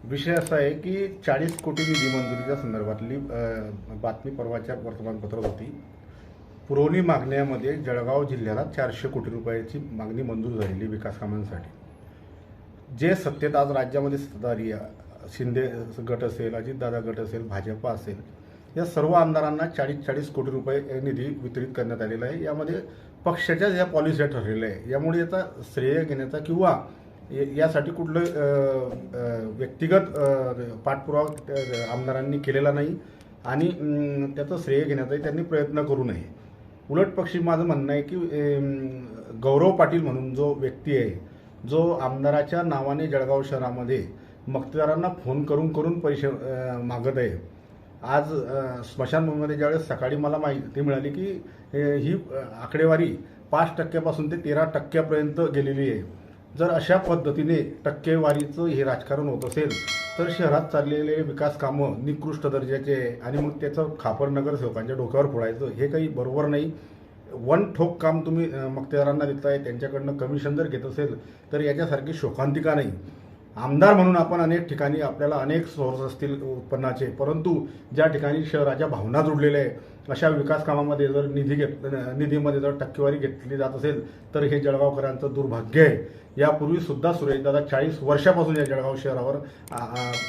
विषय असा आहे की 40 कोटी निधी मंजुरीच्या संदर्भातली बातमी परवाच्या वर्तमानपत्रात होती. पुरवणी मागण्यामध्ये जळगाव जिल्ह्याला 400 कोटी रुपयाची मागणी मंजूर झालेली विकास कामांसाठी. जे सत्तेत आज राज्यामध्ये सत्ताधारी शिंदे गट असेल, अजितदादा गट असेल, भाजपा असेल, या सर्व आमदारांना 40-40 कोटी रुपये निधी वितरित करण्यात आलेला आहे. यामध्ये पक्षाच्या ज्या पॉलिसी ठरलेल्या आहे, यामुळे याचा श्रेय घेण्याचा किंवा यासाठी कुठलं व्यक्तिगत पाठपुरावा आमदारांनी केलेला नाही आणि त्याचं श्रेय घेण्याचाही त्यांनी प्रयत्न करू नये. उलट पक्षी माझं म्हणणं आहे की गौरव पाटील म्हणून जो व्यक्ती आहे, जो आमदाराच्या नावाने जळगाव शहरामध्ये मक्तेदारांना फोन करून करून पैसे मागत आहे. आज स्मशानभूमीमध्ये ज्यावेळेस सकाळी मला माहिती मिळाली की ही आकडेवारी 5% ते 13% गेलेली आहे. जर अशा पद्धतीने टक्केवारीचं हे राजकारण होत असेल तर शहरात चाललेले विकास कामं निकृष्ट दर्जाचे आहे आणि मग त्याचं खापर नगरसेवकांच्या डोक्यावर फोडायचं हे काही बरोबर नाही. वन ठोक काम तुम्ही मक्तेदारांना देताय, त्यांच्याकडनं कमिशन जर घेत असेल तर याच्यासारखी शोकांतिका नाही. आमदार म्हणून आपण अनेक ठिकाणी आपल्याला अनेक सोर्स असतील उत्पन्नाचे, परंतु ज्या ठिकाणी शहराच्या भावना जुडलेल्या आहे अशा विकास कामामध्ये जर निधीमध्ये जर टक्केवारी घेतली जात असेल तर हे जळगावकरांचं दुर्भाग्य आहे. यापूर्वी सुद्धा सुरेशदादा 40 वर्षापासून या जळगाव शहरावर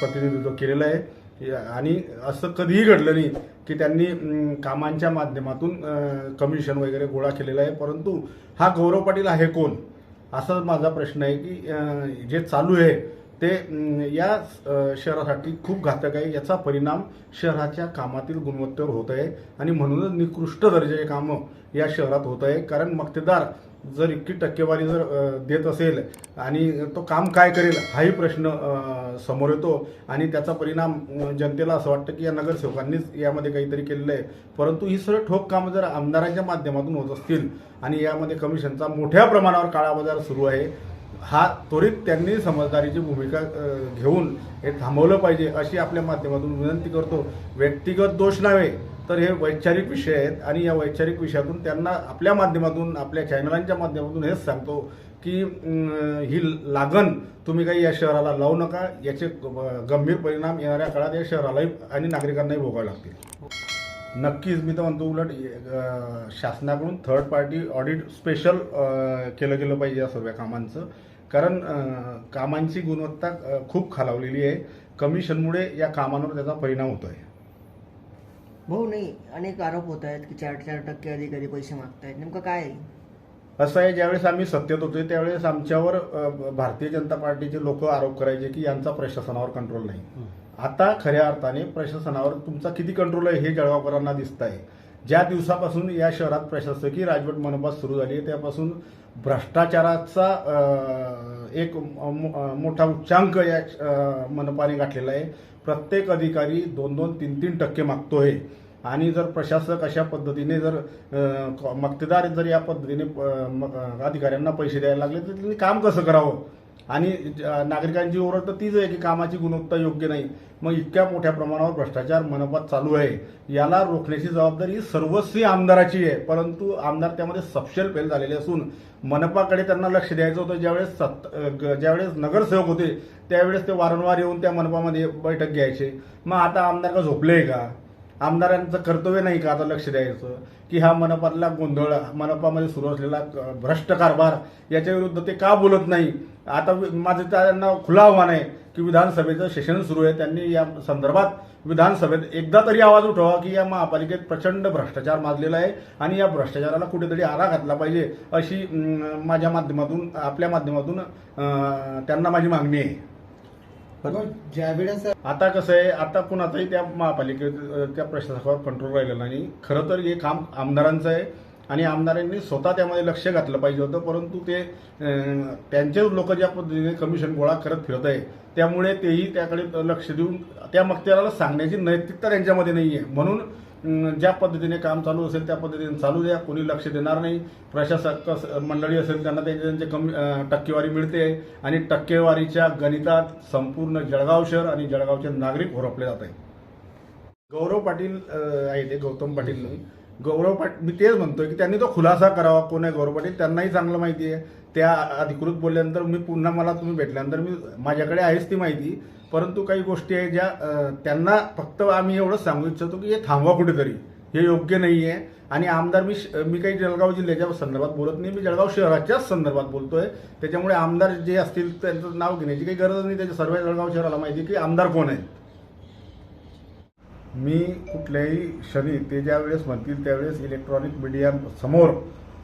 प्रतिनिधित्व केलेलं आहे आणि असं कधीही घडलं नाही की त्यांनी कामांच्या माध्यमातून कमिशन वगैरे गोळा केलेलं आहे. परंतु हा गौरव पाटील आहे कोण, असा माझा प्रश्न आहे की जे चालू आहे ते या शहरासाठी खूप घातक आहे. याचा परिणाम शहराच्या कामातील गुणवत्तेवर होत आहे आणि म्हणूनच निकृष्ट दर्जाचे कामं या शहरात होत आहे. कारण मक्तेदार जर इतकी टक्केवारी जर देत असेल आणि तो काम काय करेल हाही प्रश्न समोर येतो आणि त्याचा परिणाम जनतेला असं वाटतं की या नगरसेवकांनीच यामध्ये काहीतरी केलेलं आहे. परंतु ही सर्व ठोक कामं जर आमदारांच्या माध्यमातून होत असतील आणि यामध्ये कमिशनचा मोठ्या प्रमाणावर काळाबाजार सुरू आहे, हा त्वरित त्यांनी समजदारीची भूमिका घेऊन हे थांबवलं पाहिजे अशी आपल्या माध्यमातून विनंती करतो. व्यक्तिगत दोष नव्हे तर हे वैचारिक विषय आहेत आणि या वैचारिक विषयातून त्यांना आपल्या माध्यमातून आपल्या चॅनलांच्या माध्यमातून हेच सांगतो की ही लागण तुम्ही काही या शहराला लावू नका. याचे गंभीर परिणाम येणाऱ्या काळात या शहरालाही आणि नागरिकांनाही भोगावे लागतील. नक्कीच मी तर म्हणतो उलट शासनाकडून थर्ड पार्टी ऑडिट स्पेशल केलं गेलं पाहिजे या सर्व कामांचं. कारण कामांची गुणवत्ता खूप खालावलेली आहे. कमिशनमुळे या कामांवर त्याचा परिणाम होतो आहे. भाऊ नाही, अनेक आरोप होत आहेत की 4% अधिकारी पैसे मागतायत, नेमकं काय आहे? असं आहे, ज्यावेळेस आम्ही सत्तेत होतो त्यावेळेस आमच्यावर भारतीय जनता पार्टीचे लोक आरोप करायचे की यांचा प्रशासनावर कंट्रोल नाही. आता खऱ्या अर्थाने प्रशासनावर तुमचा किती कंट्रोल आहे हे जळगावकरांना दिसत आहे. ज्या दिवसापासून या शहरात प्रशासकीय राजवट मनपात सुरू झाली आहे त्यापासून भ्रष्टाचाराचा एक मोठा उच्चांक या मनपाने गाठलेला आहे. प्रत्येक अधिकारी 2-2, 3-3% मागतोय आणि जर प्रशासक अशा पद्धतीने जर मक्तेदार जर या पद्धतीने अधिकाऱ्यांना पैसे द्यायला लागले तर त्यांनी काम कसं करावं. आणि नागरिकांची ओरड तर तीच आहे की कामाची गुणवत्ता योग्य नाही. मग इतक्या मोठ्या प्रमाणावर भ्रष्टाचार मनपात चालू आहे, याला रोखण्याची जबाबदारी सर्वस्वी आमदाराची आहे. परंतु आमदार त्यामध्ये सपशेल फेल झालेले असून मनपाकडे त्यांना लक्ष द्यायचं होतं. ज्यावेळेस नगरसेवक होते त्यावेळेस ते वारंवार येऊन त्या मनपामध्ये बैठक घ्यायचे. मग आता आमदार का झोपले का? आमदारांचं कर्तव्य नाही का आता लक्ष द्यायचं की हा मनपातला गोंधळ, मनपामध्ये सुरू असलेला भ्रष्ट कारभार याच्या विरुद्ध ते का बोलत नाही? आता माझं त्यांना खुलं आव्हान आहे की विधानसभेचं सेशन सुरू आहे, त्यांनी या संदर्भात विधानसभेत एकदा तरी आवाज उठवा की या महापालिकेत प्रचंड भ्रष्टाचार माजलेला आहे आणि या भ्रष्टाचाराला कुठेतरी आळा घातला पाहिजे अशी माझ्या माध्यमातून आपल्या माध्यमातून त्यांना माझी मागणी आहे. ज्यावेळेस आता कसं आहे, आता कुणाचाही त्या महापालिकेत त्या प्रशासकावर कंट्रोल राहिलेला नाही. खरं तर हे काम आमदारांचं आहे आणि आमदारांनी स्वतः त्यामध्ये लक्ष घातलं पाहिजे होतं. परंतु ते त्यांचेच लोक ज्या पद्धतीने कमिशन गोळा करत फिरत आहे त्यामुळे तेही त्याकडे लक्ष देऊन त्या मक्तेदाराला सांगण्याची नैतिकता त्यांच्यामध्ये नाही आहे. म्हणून ज्या पद्धतीने काम चालू असेल त्या पद्धतीने चालू द्या, कोणी लक्ष देणार नाही. प्रशासक मंडळी असेल त्यांना त्यांचे कमी टक्केवारी मिळते आणि टक्केवारीच्या गणितात संपूर्ण जळगाव शहर आणि जळगावचे नागरिक होरपले जात आहे. गौरव पाटील आहे ते, गौतम पाटील नाही. गौरव पाटील, मी तेच म्हणतोय की त्यांनी तो खुलासा करावा कोण आहे गौरव पाटील, त्यांनाही चांगलं माहिती आहे. त्या अधिकृत बोलल्यानंतर मी पुन्हा मला तुम्ही भेटल्यानंतर मी माझ्याकडे आहेच ती माहिती, परंतु काही गोष्टी आहेत ज्या त्यांना फक्त आम्ही एवढंच सांगू इच्छितो की हे थांबवा कुठेतरी, हे योग्य नाही आहे. आणि आमदार मी काही जळगाव जिल्ह्याच्या संदर्भात बोलत नाही, मी जळगाव शहराच्याच संदर्भात बोलतोय. त्याच्यामुळे आमदार जे असतील त्यांचं नाव घेण्याची काही गरज नाही, त्याच्या सर्व जळगाव शहराला माहिती की आमदार कोण आहेत. मी कुठल्याही क्षणी ते ज्या वेळेस म्हणतील त्यावेळेस इलेक्ट्रॉनिक मीडिया समोर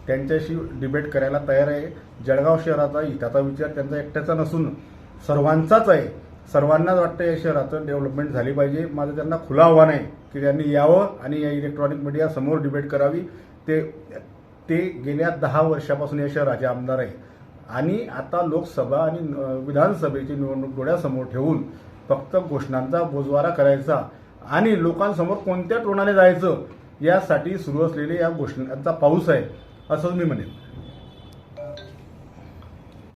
त्यांच्याशी डिबेट करायला तयार आहे. जळगाव शहराचा हिताचा विचार त्यांचा एकट्याचा नसून सर्वांचाच आहे. सर्वांनाच वाटतं या शहराचं डेव्हलपमेंट झाली पाहिजे. माझं त्यांना खुलं आव्हान आहे की त्यांनी यावं आणि या इलेक्ट्रॉनिक मीडिया समोर डिबेट करावी. ते गेल्या 10 वर्षापासून या शहराचे आमदार आहे आणि आता लोकसभा आणि विधानसभेची निवडणूक डोळ्यासमोर ठेवून फक्त घोषणांचा बोजवारा करायचा आणि लोकांसमोर कोणत्या टोनाने जायचं यासाठी सुरू असलेले या घोषणांचा पाऊस आहे असं मी म्हणेन.